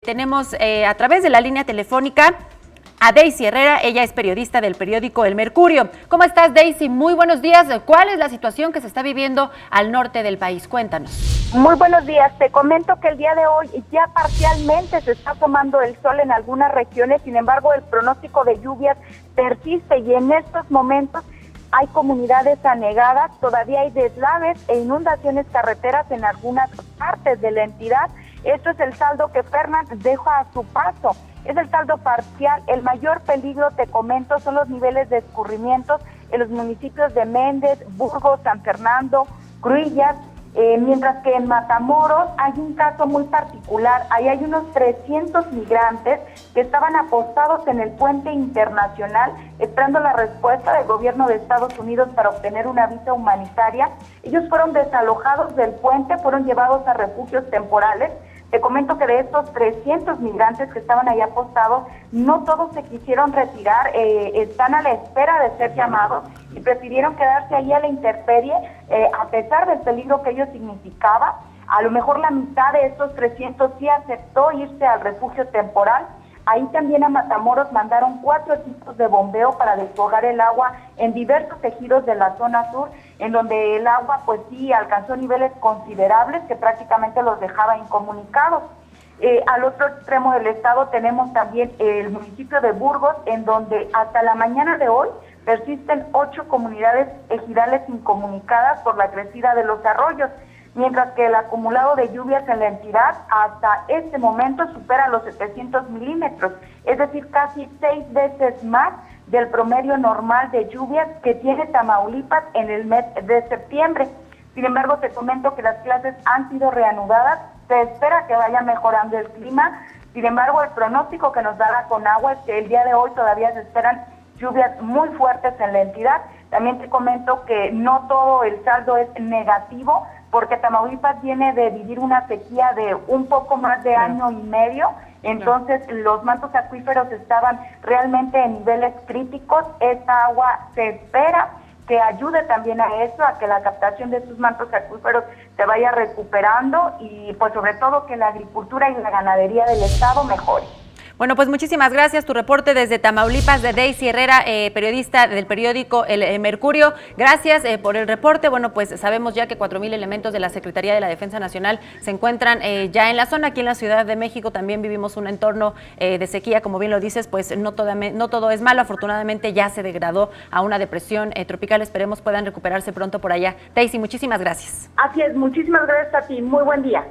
tenemos a través de la línea telefónica a Daisy Herrera. Ella es periodista del periódico El Mercurio. ¿Cómo estás, Daisy? Muy buenos días. ¿Cuál es la situación que se está viviendo al norte del país? Cuéntanos. Muy buenos días. Te comento que el día de hoy ya parcialmente se está tomando el sol en algunas regiones. Sin embargo, el pronóstico de lluvias persiste y en estos momentos hay comunidades anegadas, todavía hay deslaves e inundaciones carreteras en algunas partes de la entidad. Esto es el saldo que Fernández deja a su paso. Es el saldo parcial. El mayor peligro, te comento, son los niveles de escurrimientos en los municipios de Méndez, Burgos, San Fernando, Cruillas, mientras que en Matamoros hay un caso muy particular. Ahí hay unos 300 migrantes que estaban apostados en el puente internacional esperando la respuesta del gobierno de Estados Unidos para obtener una visa humanitaria. Ellos fueron desalojados del puente, fueron llevados a refugios temporales. Te comento que de estos 300 migrantes que estaban ahí apostados, no todos se quisieron retirar, están a la espera de ser llamados y prefirieron quedarse ahí a la intemperie, a pesar del peligro que ello significaba. A lo mejor la mitad de estos 300 sí aceptó irse al refugio temporal. Ahí también a Matamoros mandaron 4 equipos de bombeo para desfogar el agua en diversos ejidos de la zona sur, en donde el agua pues sí alcanzó niveles considerables que prácticamente los dejaba incomunicados. Al otro extremo del estado tenemos también el municipio de Burgos, en donde hasta la mañana de hoy persisten 8 comunidades ejidales incomunicadas por la crecida de los arroyos, mientras que el acumulado de lluvias en la entidad hasta este momento supera los 700 milímetros, es decir, casi 6 veces más del promedio normal de lluvias que tiene Tamaulipas en el mes de septiembre. Sin embargo, te comento que las clases han sido reanudadas, se espera que vaya mejorando el clima. Sin embargo, el pronóstico que nos da la Conagua es que el día de hoy todavía se esperan lluvias muy fuertes en la entidad. También te comento que no todo el saldo es negativo, porque Tamaulipas viene de vivir una sequía de un poco más de año y medio, entonces los mantos acuíferos estaban realmente en niveles críticos. Esta agua se espera que ayude también a eso, a que la captación de estos mantos acuíferos se vaya recuperando y pues sobre todo que la agricultura y la ganadería del estado mejore. Bueno, pues muchísimas gracias. Tu reporte desde Tamaulipas de Daisy Herrera, periodista del periódico El Mercurio. Gracias por el reporte. Bueno, pues sabemos ya que 4,000 elementos de la Secretaría de la Defensa Nacional se encuentran ya en la zona. Aquí en la Ciudad de México también vivimos un entorno de sequía, como bien lo dices, pues no todo es malo. Afortunadamente ya se degradó a una depresión tropical. Esperemos puedan recuperarse pronto por allá. Daisy, muchísimas gracias. Así es, muchísimas gracias a ti. Muy buen día.